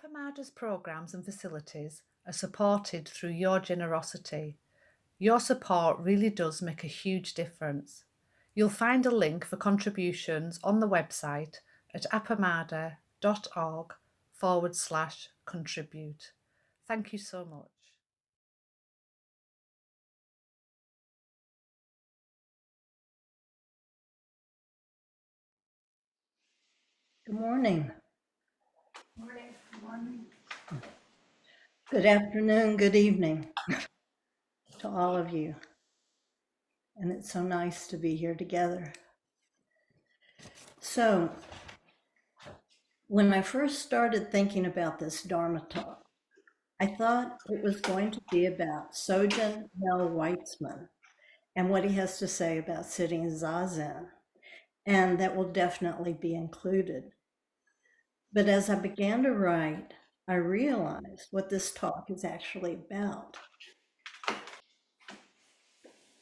Appamada's programs and facilities are supported through your generosity. Your support really does make a huge difference. You'll find a link for contributions on the website at appamada.org/contribute. Thank you so much. Good morning. Morning. Morning. Good afternoon, good evening to all of you. And it's so nice to be here together. So, when I first started thinking about this Dharma Talk, I thought it was going to be about Sogen Mel Weitzman and what he has to say about sitting Zazen, and that will definitely be included. But as I began to write, I realized what this talk is actually about.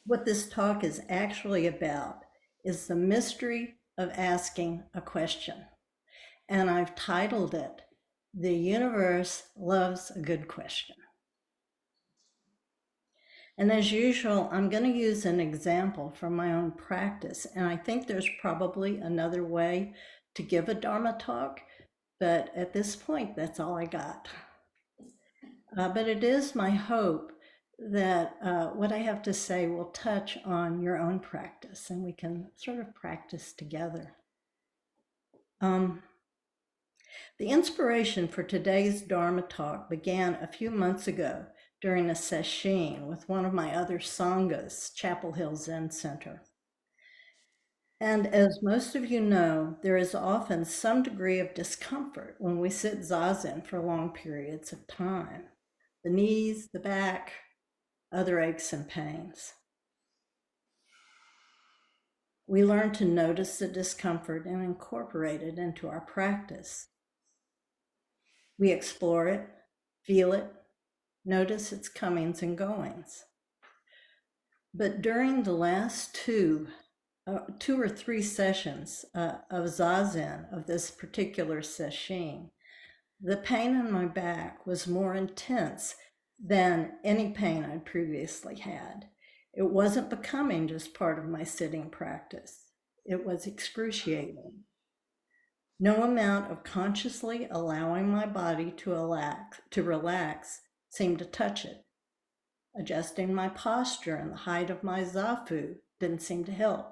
What this talk is actually about is the mystery of asking a question. And I've titled it, The Universe Loves a Good Question. And as usual, I'm going to use an example from my own practice. And I think there's probably another way to give a Dharma talk, but at this point, that's all I got. But it is my hope that what I have to say will touch on your own practice and we can sort of practice together. The inspiration for today's Dharma talk began a few months ago during a sesshin with one of my other sanghas, Chapel Hill Zen Center. And as most of you know, there is often some degree of discomfort when we sit zazen for long periods of time. The knees, the back, other aches and pains. We learn to notice the discomfort and incorporate it into our practice. We explore it, feel it, notice its comings and goings. But during the last two or three sessions of zazen of this particular sesshin, the pain in my back was more intense than any pain I'd previously had. It wasn't becoming just part of my sitting practice. It was excruciating. No amount of consciously allowing my body to relax seemed to touch it. Adjusting my posture and the height of my zafu didn't seem to help.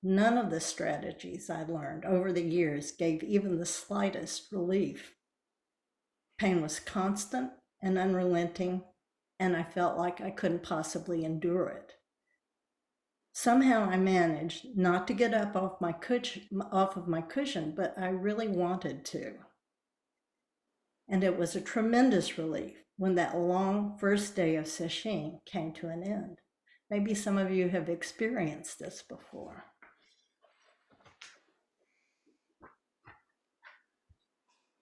None of the strategies I learned over the years gave even the slightest relief. Pain was constant and unrelenting, and I felt like I couldn't possibly endure it. Somehow I managed not to get up off of my cushion, but I really wanted to. And it was a tremendous relief when that long first day of sesshin came to an end. Maybe some of you have experienced this before.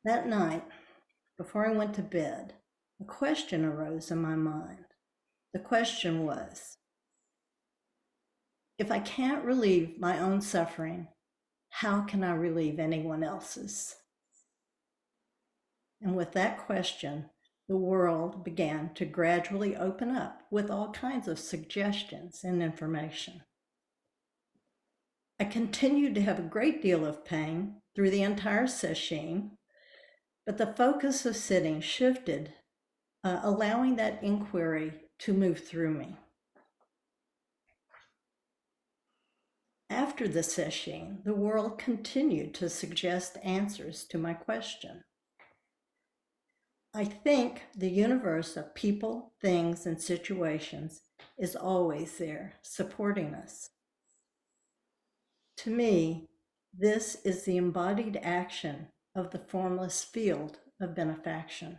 That night, before I went to bed, a question arose in my mind. The question was, if I can't relieve my own suffering, how can I relieve anyone else's? And with that question, the world began to gradually open up with all kinds of suggestions and information. I continued to have a great deal of pain through the entire sesshin, but the focus of sitting shifted, allowing that inquiry to move through me. After the sesshin, the world continued to suggest answers to my question. I think the universe of people, things, and situations is always there, supporting us. To me, this is the embodied action of the formless field of benefaction.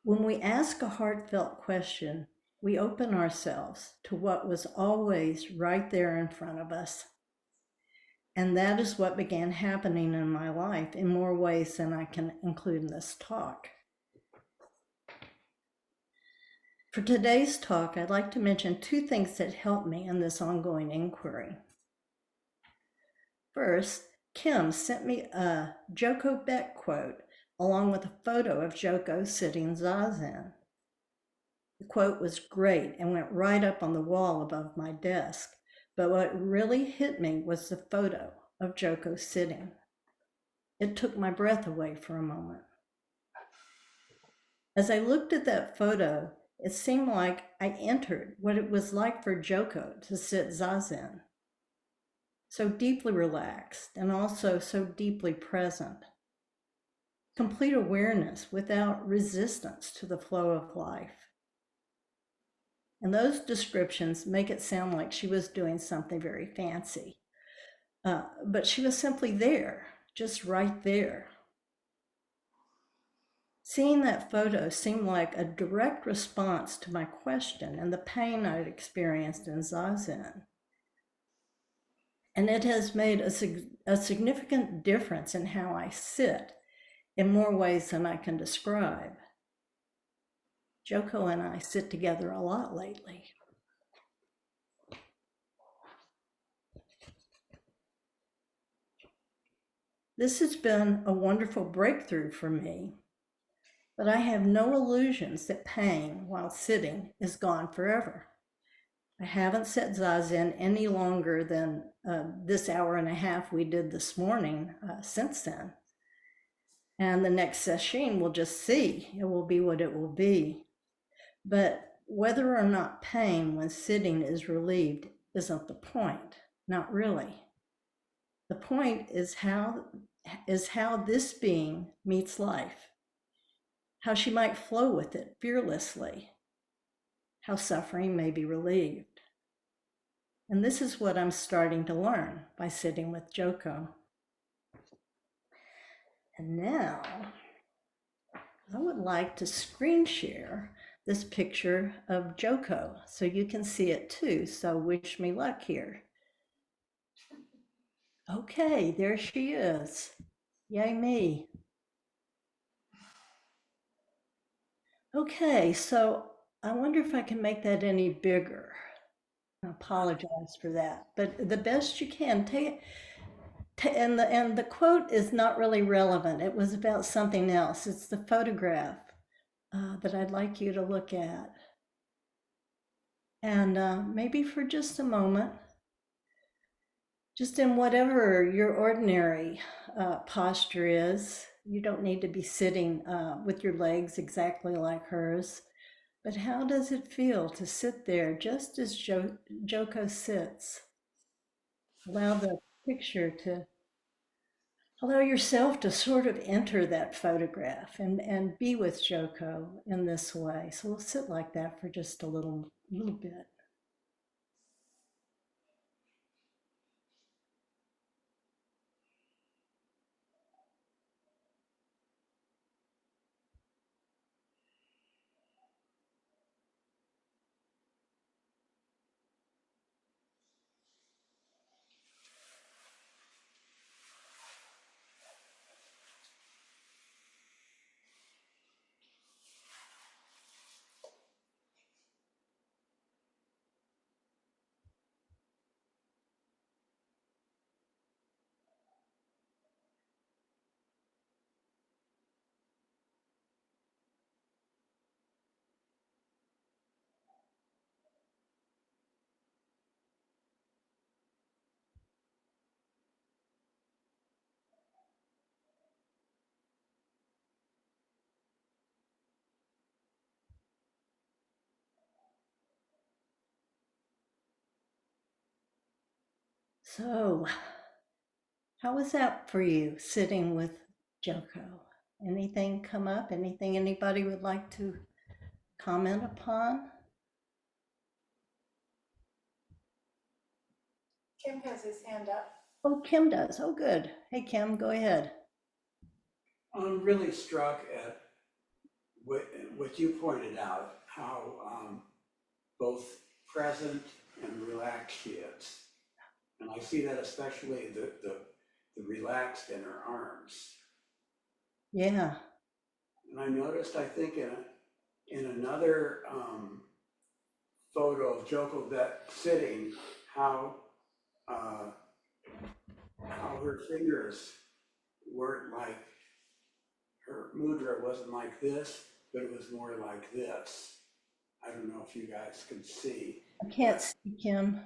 When we ask a heartfelt question, we open ourselves to what was always right there in front of us. And that is what began happening in my life in more ways than I can include in this talk. For today's talk, I'd like to mention two things that helped me in this ongoing inquiry. First, Kim sent me a Joko Beck quote along with a photo of Joko sitting zazen. The quote was great and went right up on the wall above my desk, but what really hit me was the photo of Joko sitting. It took my breath away for a moment. As I looked at that photo, it seemed like I entered what it was like for Joko to sit zazen. So deeply relaxed and also so deeply present. Complete awareness without resistance to the flow of life. And those descriptions make it sound like she was doing something very fancy. But she was simply there, just right there. Seeing that photo seemed like a direct response to my question and the pain I'd experienced in Zazen. And it has made a significant difference in how I sit in more ways than I can describe. Joko and I sit together a lot lately. This has been a wonderful breakthrough for me, but I have no illusions that pain while sitting is gone forever. I haven't sat zazen any longer than this hour and a half we did this morning since then. And the next session we'll just see. It will be what it will be. But whether or not pain when sitting is relieved isn't the point, not really. The point is how this being meets life, how she might flow with it fearlessly, how suffering may be relieved. And this is what I'm starting to learn by sitting with Joko. And now I would like to screen share this picture of Joko so you can see it too. So wish me luck here. Okay, there she is. Yay me. Okay, so I wonder if I can make that any bigger. I apologize for that, but the best you can. And the quote is not really relevant. It was about something else. It's the photograph that I'd like you to look at. And maybe for just a moment, just in whatever your ordinary posture is, you don't need to be sitting with your legs exactly like hers, but how does it feel to sit there just as Joko sits? Allow the picture to allow yourself to sort of enter that photograph and be with Joko in this way. So we'll sit like that for just a little bit. So how was that for you, sitting with Joko? Anything come up? Anything anybody would like to comment upon? Kim has his hand up. Oh, Kim does. Oh, good. Hey, Kim, go ahead. I'm really struck at what you pointed out, how both present and relaxed she is. And I see that especially the relaxed in her arms. Yeah. And I noticed, I think in another photo of Joko Beck sitting, how how her fingers weren't like, her mudra wasn't like this, but it was more like this. I don't know if you guys can see. I can't see Kim.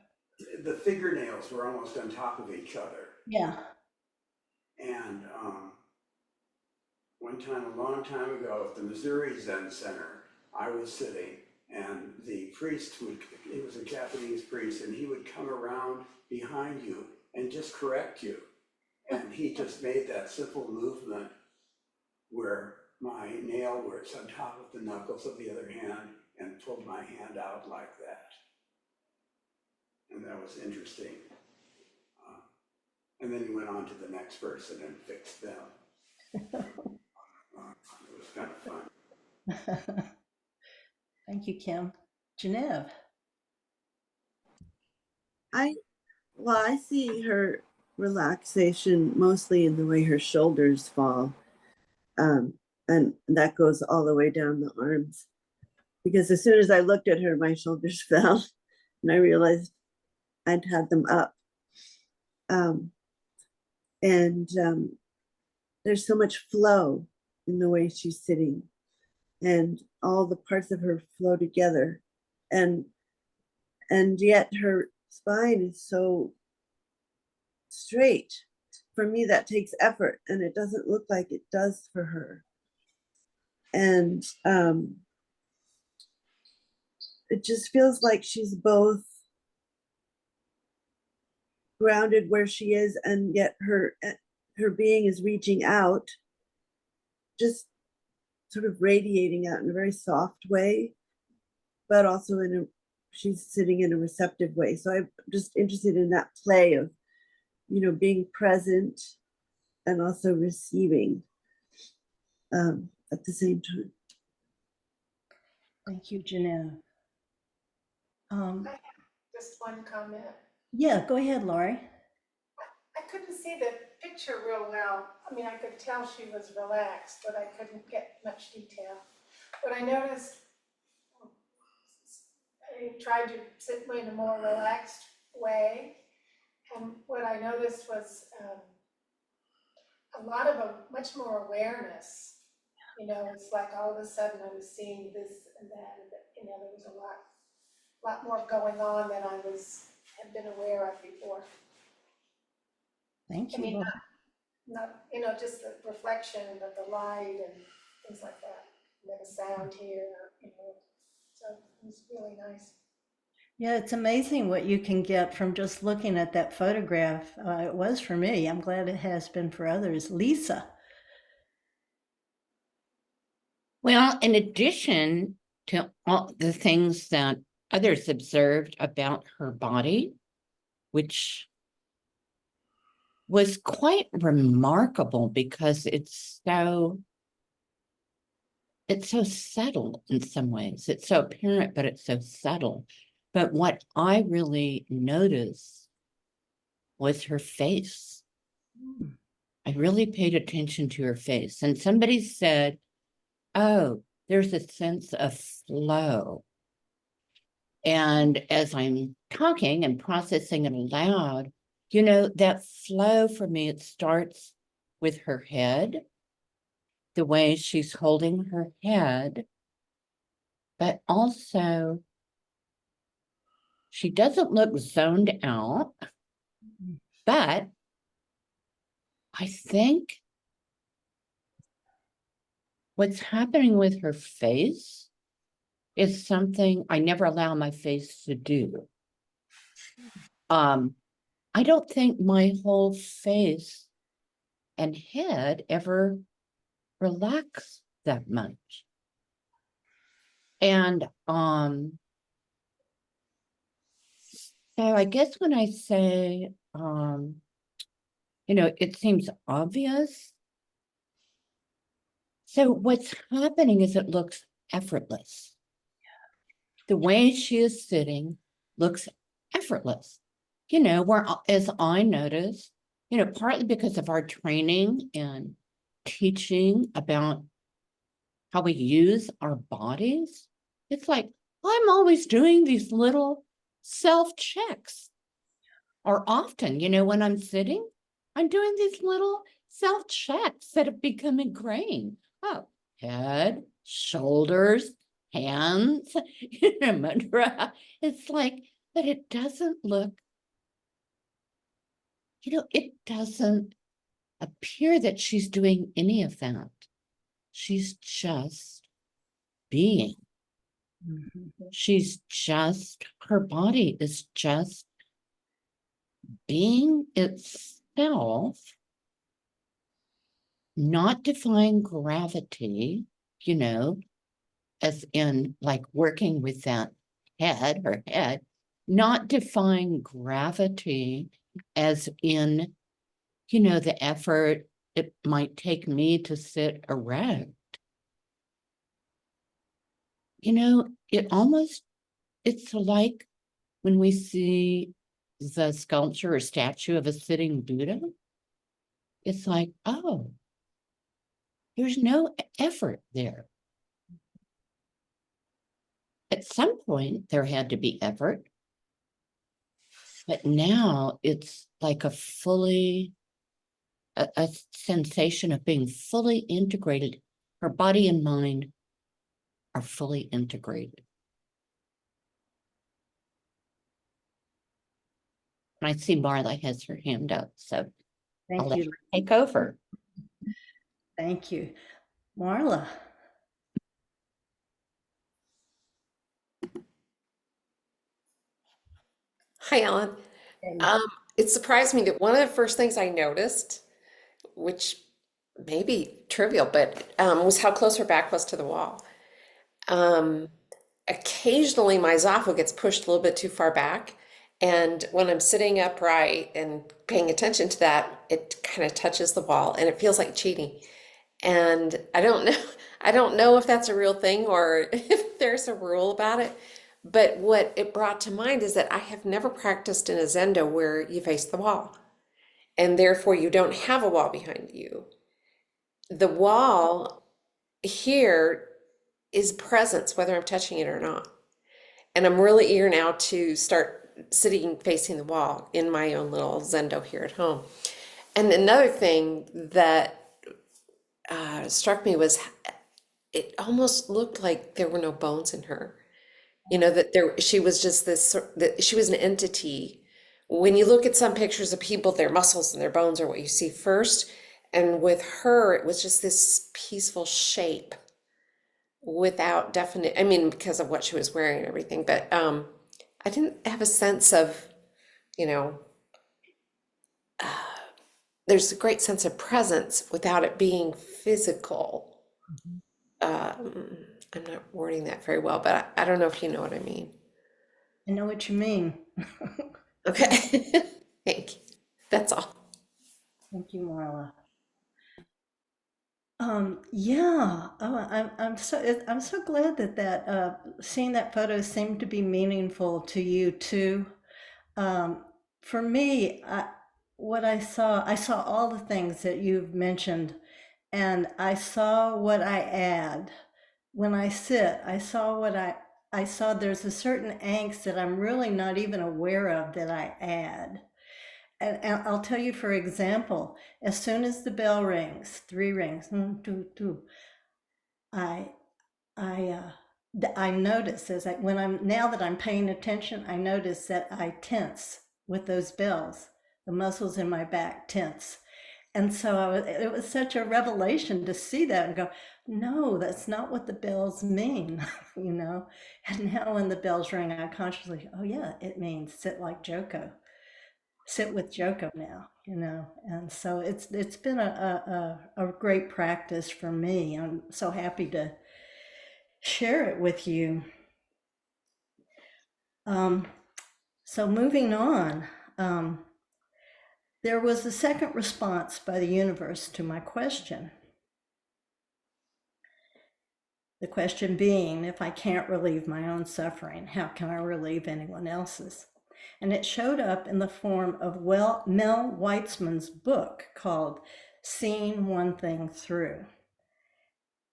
The fingernails were almost on top of each other. Yeah. And one time, a long time ago, at the Missouri Zen Center, I was sitting, and the priest he was a Japanese priest, and he would come around behind you and just correct you. And he just made that simple movement where my nail was on top of the knuckles of the other hand and pulled my hand out like that. And that was interesting. And then he went on to the next person and fixed them. It was kind of fun. Thank you, Kim. Genevieve. I see her relaxation mostly in the way her shoulders fall. And that goes all the way down the arms. Because as soon as I looked at her, my shoulders fell and I realized I'd had them up. There's so much flow in the way she's sitting, and all the parts of her flow together. And yet her spine is so straight. For me, that takes effort, and it doesn't look like it does for her. And it just feels like she's both grounded where she is, and yet her being is reaching out, just sort of radiating out in a very soft way, but also she's sitting in a receptive way. So I'm just interested in that play of, being present and also receiving at the same time. Thank you, Genevieve. I have just one comment. Yeah, go ahead, Lori. I couldn't see the picture real well. I mean, I could tell she was relaxed, but I couldn't get much detail. But I noticed I tried to sit in a more relaxed way. And what I noticed was a lot of much more awareness. It's like all of a sudden I was seeing this and that, and there was a lot more going on than I had been aware of before. Thank I you. mean, not just the reflection, but the light and things like that. And then the sound here, so it was really nice. Yeah, it's amazing what you can get from just looking at that photograph. It was for me. I'm glad it has been for others. Lisa. Well, in addition to all the things that others observed about her body, which was quite remarkable because it's so subtle in some ways. It's so apparent, but it's so subtle. But what I really noticed was her face. I really paid attention to her face. And somebody said, oh, there's a sense of flow. And as I'm talking and processing it aloud, that flow for me, it starts with her head, the way she's holding her head, but also she doesn't look zoned out, but I think what's happening with her face is something I never allow my face to do. I don't think my whole face and head ever relax that much. And so I guess when I say, it seems obvious. So what's happening is it looks effortless. The way she is sitting looks effortless. As I notice, partly because of our training and teaching about how we use our bodies, it's like I'm always doing these little self-checks. Or often, when I'm sitting, I'm doing these little self-checks that have become ingrained. Oh, head, shoulders, hands, mudra. It's like, but it doesn't look, it doesn't appear that she's doing any of that. She's just being. She's just, her body is just being itself, not defying gravity, as in like working with that her head, not defying gravity as in, the effort it might take me to sit erect. It's like when we see the sculpture or statue of a sitting Buddha, it's like, oh, there's no effort there. At some point, there had to be effort, but now it's like a sensation of being fully integrated. Her body and mind are fully integrated. And I see Marla has her hand up, so I'll let Thank her you. take over. Thank you. Marla. Hi, Ellen. It surprised me that one of the first things I noticed, which may be trivial, but was how close her back was to the wall. Um, Occasionally, my Zafo gets pushed a little bit too far back, and when I'm sitting upright and paying attention to that, it kind of touches the wall, and it feels like cheating. And I don't know, I don't know if that's a real thing or if there's a rule about it. But what it brought to mind is that I have never practiced in a Zendo where you face the wall, and therefore you don't have a wall behind you. The wall here is presence, whether I'm touching it or not. And I'm really eager now to start sitting facing the wall in my own little Zendo here at home. And another thing that struck me was it almost looked like there were no bones in her. That she was just that she was an entity. When you look at some pictures of people, their muscles and their bones are what you see first. And with her, it was just this peaceful shape without definite, because of what she was wearing and everything. But I didn't have a sense of, you know, there's a great sense of presence without it being physical. I'm not wording that very well, but I don't know if you know what I mean. I know what you mean. Okay. Thank you. That's all. Thank you, Marla. Yeah, I'm so glad that seeing that photo seemed to be meaningful to you too. For me, what I saw all the things that you've mentioned, and I saw what I add. When I sit, I saw I saw there's a certain angst that I'm really not even aware of that I add. And I'll tell you, for example, as soon as the bell rings, 3 rings, I I notice now that I'm paying attention, I notice that I tense with those bells. The muscles in my back tense. And so it was such a revelation to see that and go, no, that's not what the bells mean, you know? And now when the bells ring, I consciously, oh yeah, it means sit like Joko, sit with Joko now, you know? And so it's been a great practice for me. I'm so happy to share it with you. So moving on, there was a second response by the universe to my question. The question being, if I can't relieve my own suffering, how can I relieve anyone else's? And it showed up in the form of Mel Weitzman's book called Seeing One Thing Through.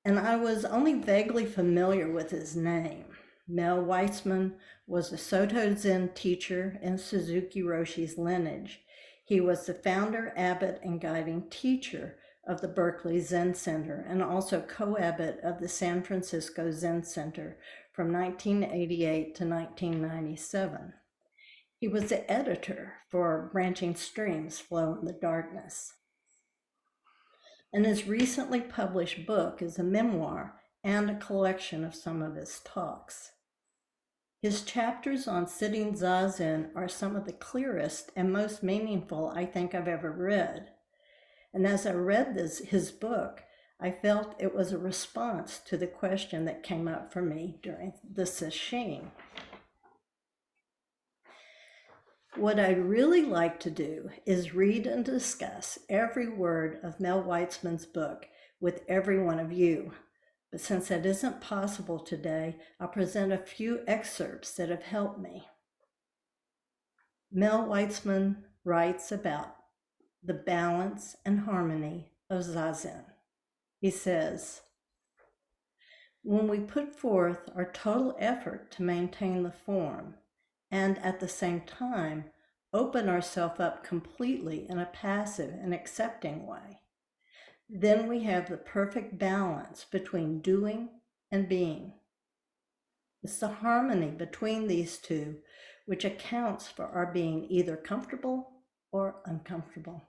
And I was only vaguely familiar with his name. Mel Weitzman was a Soto Zen teacher in Suzuki Roshi's lineage. He was the founder, abbot, and guiding teacher of the Berkeley Zen Center and also co-abbot of the San Francisco Zen Center from 1988 to 1997. He was the editor for Branching Streams Flow in the Darkness. And his recently published book is a memoir and a collection of some of his talks. His chapters on sitting Zazen are some of the clearest and most meaningful I think I've ever read. And as I read his book, I felt it was a response to the question that came up for me during the sesshin. What I'd really like to do is read and discuss every word of Mel Weitzman's book with every one of you. But since that isn't possible today, I'll present a few excerpts that have helped me. Mel Weitzman writes about the balance and harmony of Zazen. He says, when we put forth our total effort to maintain the form and at the same time open ourselves up completely in a passive and accepting way, then we have the perfect balance between doing and being. It's the harmony between these two which accounts for our being either comfortable or uncomfortable.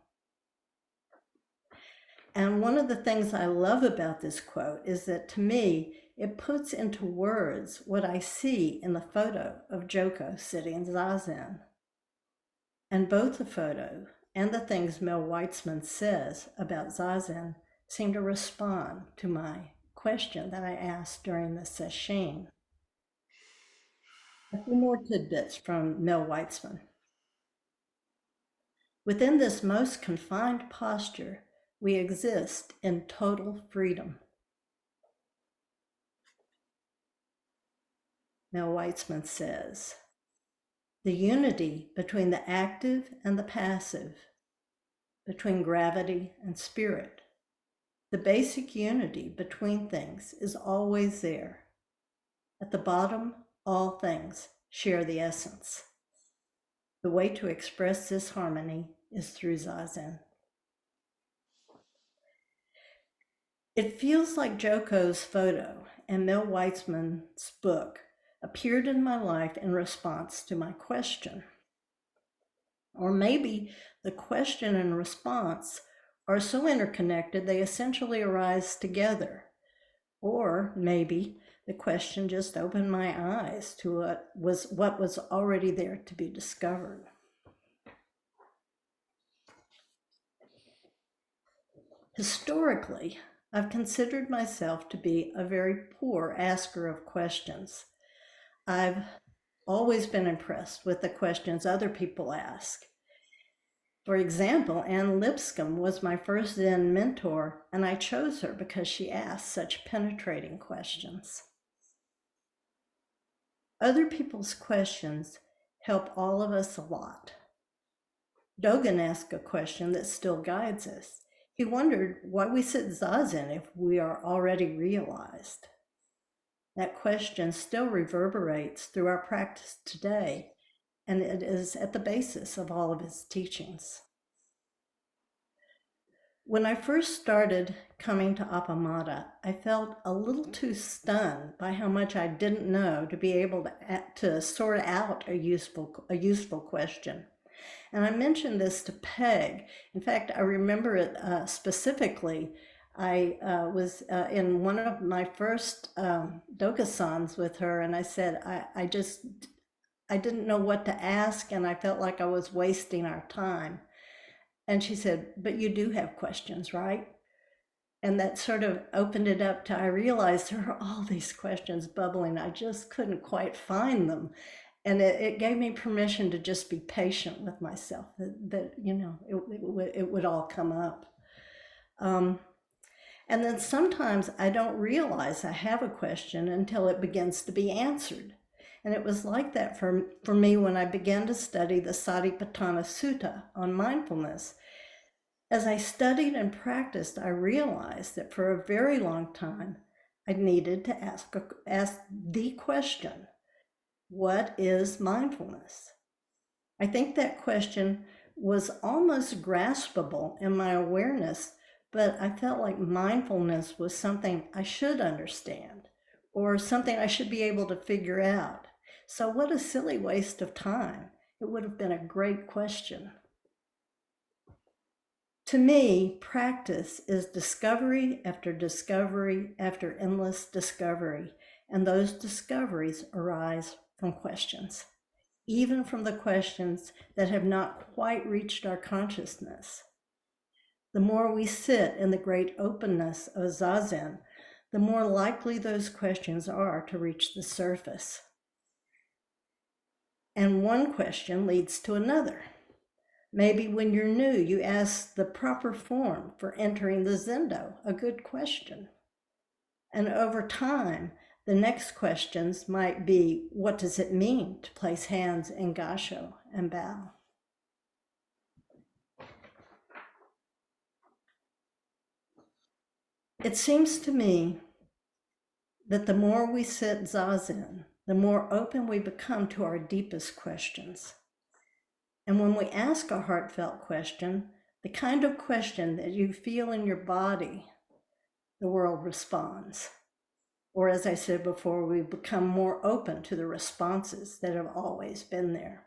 And one of the things I love about this quote is that to me, it puts into words what I see in the photo of Joko sitting Zazen. And both the photo and the things Mel Weitzman says about Zazen seem to respond to my question that I asked during the sesshin. A few more tidbits from Mel Weitzman. Within this most confined posture, we exist in total freedom. Mel Weitzman says, the unity between the active and the passive, between gravity and spirit, the basic unity between things is always there. At the bottom, all things share the essence. The way to express this harmony is through Zazen. It feels like Joko's photo and Mel Weitzman's book appeared in my life in response to my question. Or maybe the question and response are so interconnected they essentially arise together. Or maybe the question just opened my eyes to what was already there to be discovered. Historically, I've considered myself to be a very poor asker of questions. I've always been impressed with the questions other people ask. For example, Anne Lipscomb was my first Zen mentor, and I chose her because she asked such penetrating questions. Other people's questions help all of us a lot. Dogen asked a question that still guides us. He wondered why we sit Zazen if we are already realized. That question still reverberates through our practice today, and it is at the basis of all of his teachings. When I first started coming to Appamada, I felt a little too stunned by how much I didn't know to be able to sort out a useful question. And I mentioned this to Peg. In fact, I remember it specifically. I was in one of my first Dokasans with her, and I said, I didn't know what to ask, and I felt like I was wasting our time. And she said, but you do have questions, right? And that sort of opened it up to, I realized there are all these questions bubbling. I just couldn't quite find them. And it gave me permission to just be patient with myself, that you know, it would all come up. And then sometimes I don't realize I have a question until it begins to be answered. And it was like that for me when I began to study the Satipatthana Sutta on mindfulness. As I studied and practiced, I realized that for a very long time, I needed to ask the question, what is mindfulness? I think that question was almost graspable in my awareness, but I felt like mindfulness was something I should understand or something I should be able to figure out. So what a silly waste of time. It would have been a great question. To me, practice is discovery after discovery after endless discovery, and those discoveries arise from questions, even from the questions that have not quite reached our consciousness. The more we sit in the great openness of Zazen, the more likely those questions are to reach the surface. And one question leads to another. Maybe when you're new, you ask the proper form for entering the Zendo, a good question. And over time, the next questions might be, what does it mean to place hands in Gasho and bow? It seems to me that the more we sit Zazen, the more open we become to our deepest questions. And when we ask a heartfelt question, the kind of question that you feel in your body, the world responds. Or as I said before, we become more open to the responses that have always been there.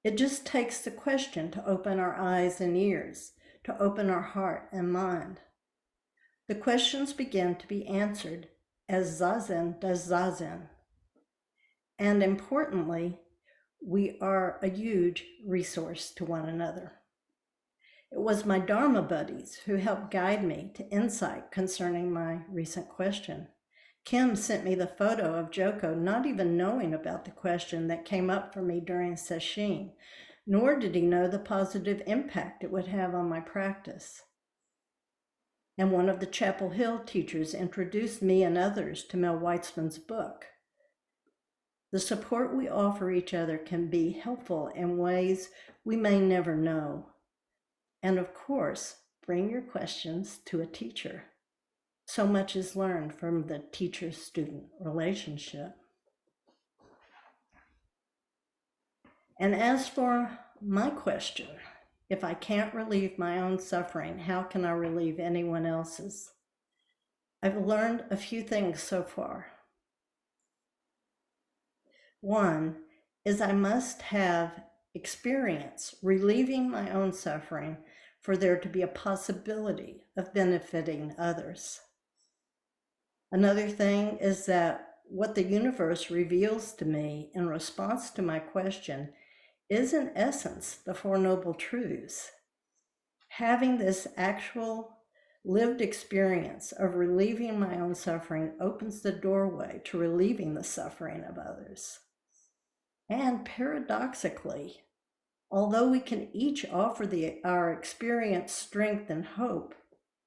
It just takes the question to open our eyes and ears, to open our heart and mind. The questions begin to be answered as Zazen does Zazen. And importantly, we are a huge resource to one another. It was my Dharma buddies who helped guide me to insight concerning my recent question. Kim sent me the photo of Joko, not even knowing about the question that came up for me during sesshin, nor did he know the positive impact it would have on my practice. And one of the Chapel Hill teachers introduced me and others to Mel Weitzman's book. The support we offer each other can be helpful in ways we may never know. And of course, bring your questions to a teacher. So much is learned from the teacher-student relationship. And as for my question, if I can't relieve my own suffering, how can I relieve anyone else's? I've learned a few things so far. One is I must have experience relieving my own suffering for there to be a possibility of benefiting others. Another thing is that what the universe reveals to me in response to my question is in essence the Four Noble Truths. Having this actual lived experience of relieving my own suffering opens the doorway to relieving the suffering of others. And paradoxically, although we can each offer our experience, strength, and hope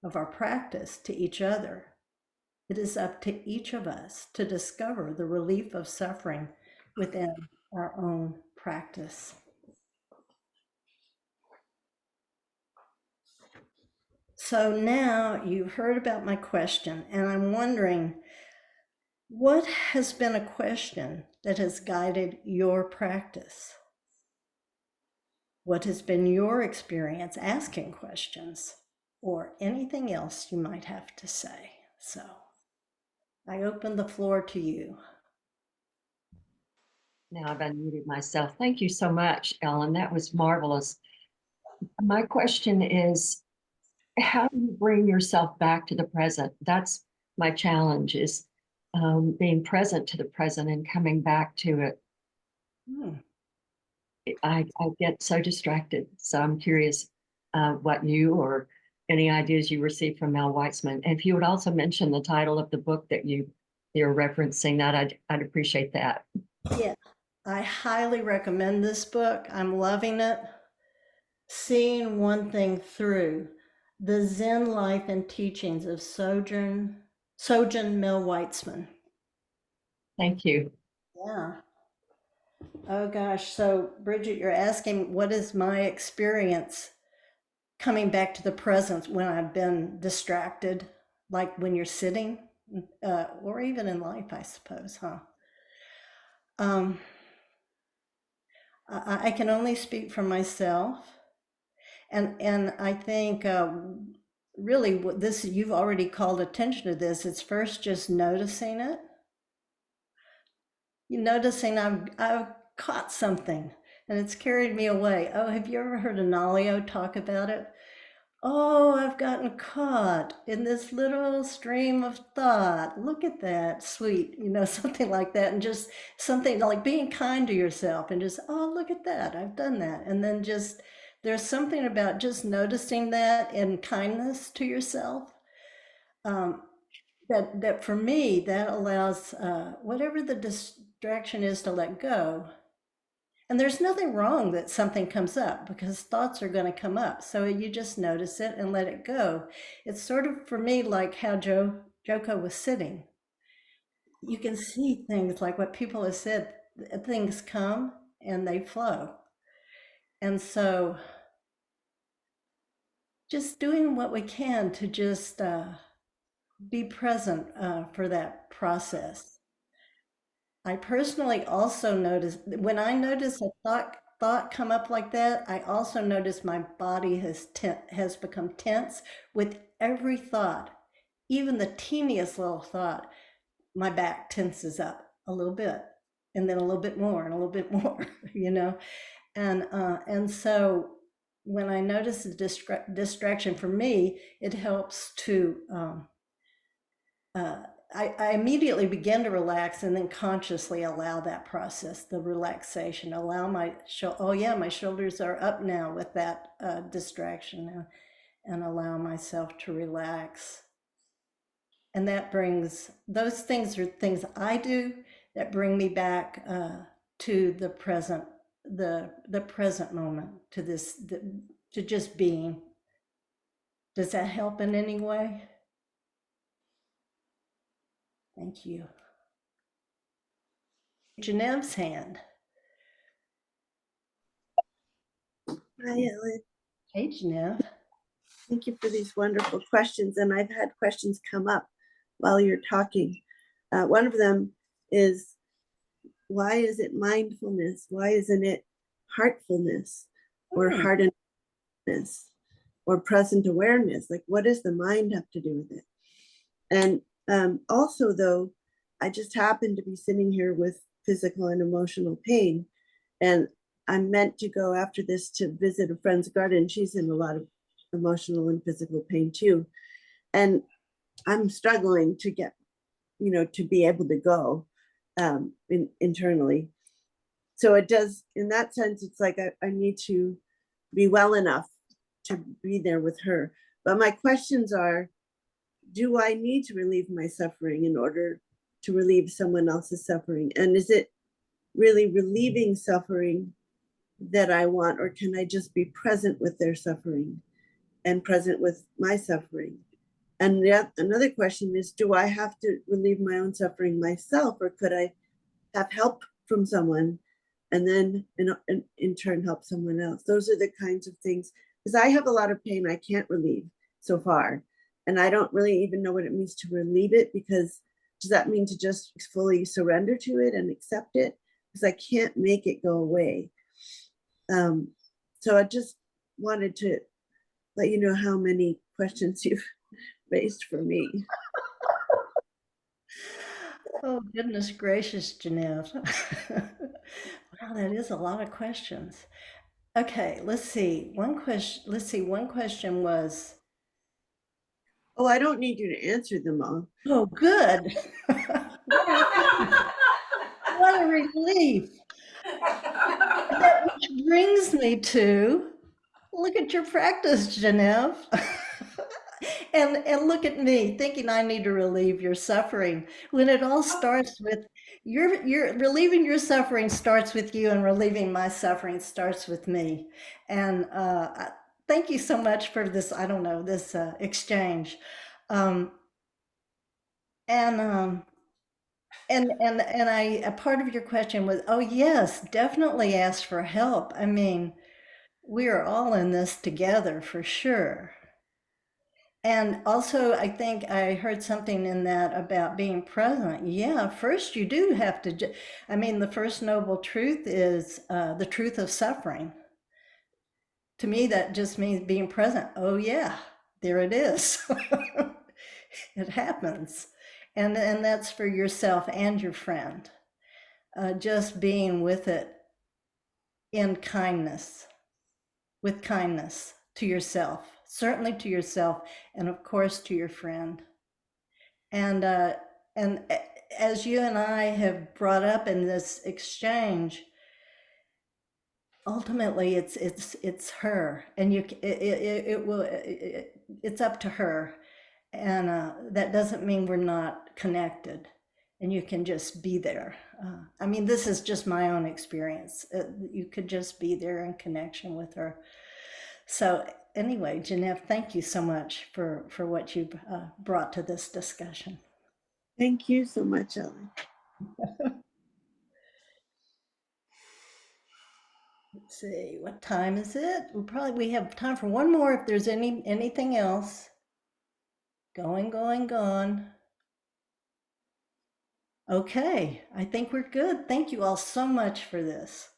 of our practice to each other, it is up to each of us to discover the relief of suffering within our own practice. So now you've heard about my question, and I'm wondering, what has been a question that has guided your practice? What has been your experience asking questions, or anything else you might have to say? So I open the floor to you. Now I've unmuted myself. Thank you so much, Ellen. That was marvelous. My question is, how do you bring yourself back to the present? That's my challenge, is being present to the present and coming back to it. I get so distracted. So I'm curious what you or any ideas you received from Mel Weitzman. And if you would also mention the title of the book that you're referencing, that I'd appreciate that. Yeah, I highly recommend this book. I'm loving it. Seeing One Thing Through, the Zen Life and Teachings of Sojourn Mel Weitzman. Thank you. Yeah. Oh gosh, so Bridget, you're asking what is my experience coming back to the present when I've been distracted, like when you're sitting, or even in life, I suppose, huh? I can only speak for myself. And I think really what this, you've already called attention to this. It's first just noticing it. You noticing I've caught something and it's carried me away. Oh, have you ever heard Analio talk about it? Oh, I've gotten caught in this little stream of thought. Look at that, sweet, something like that. And just something like being kind to yourself and just, oh, look at that, I've done that. And then just, there's something about just noticing that and kindness to yourself. That for me, that allows whatever the distraction is to let go. And there's nothing wrong that something comes up because thoughts are going to come up. So you just notice it and let it go. It's sort of for me like how Joko was sitting. You can see things like what people have said, things come and they flow. And so just doing what we can to just be present for that process. I personally also notice when I notice a thought come up like that, I also notice my body has become tense with every thought, even the teeniest little thought. My back tenses up a little bit, and then a little bit more, and a little bit more, and so when I notice the distraction for me, it helps to. I immediately begin to relax and then consciously allow that process, the relaxation, allow oh yeah, my shoulders are up now with that distraction now, and allow myself to relax. And that brings, those things are things I do that bring me back to the present, the present moment, to this, to just being. Does that help in any way? Thank you. Genev's hand. Hi, Ellen. Hey, Genev. Thank you for these wonderful questions. And I've had questions come up while you're talking. One of them is, why is it mindfulness? Why isn't it heartfulness or heartedness or present awareness? Like, what does the mind have to do with it? And also, though, I just happen to be sitting here with physical and emotional pain. And I'm meant to go after this to visit a friend's garden. She's in a lot of emotional and physical pain too. And I'm struggling to get, to be able to go internally. So it does, in that sense, it's like I need to be well enough to be there with her. But my questions are, do I need to relieve my suffering in order to relieve someone else's suffering? And is it really relieving suffering that I want, or can I just be present with their suffering and present with my suffering? And another question is, do I have to relieve my own suffering myself, or could I have help from someone and then in turn help someone else? Those are the kinds of things, because I have a lot of pain I can't relieve so far. And I don't really even know what it means to relieve it, because does that mean to just fully surrender to it and accept it? Because I can't make it go away. So I just wanted to let you know how many questions you've raised for me. Oh, goodness gracious, Genev. Wow, that is a lot of questions. Okay, let's see. One question was, Oh, I don't need you to answer them all. oh, good. What a relief. That which brings me to, look at your practice, Genev. And look at me thinking I need to relieve your suffering, when it all starts with your relieving your suffering starts with you, and relieving my suffering starts with me. And thank you so much for this, I don't know, this exchange. Um, and a part of your question was, oh yes, definitely ask for help. I mean, we are all in this together for sure. And also, I think I heard something in that about being present. Yeah, first you do have to, I mean, the first noble truth is the truth of suffering. To me, that just means being present. Oh, yeah, there it is. It happens. And that's for yourself and your friend. Just being with it in kindness, with kindness to yourself, certainly to yourself, and of course to your friend. And as you and I have brought up in this exchange, ultimately it's her, and it's up to her, and that doesn't mean we're not connected, and you can just be there. I mean, this is just my own experience. You could just be there in connection with her. So anyway, Jeanette, thank you so much for what you brought to this discussion. Thank you so much, Ellen. Let's see, what time is it? We have time for one more if there's anything else. Gone. Okay, I think we're good. Thank you all so much for this.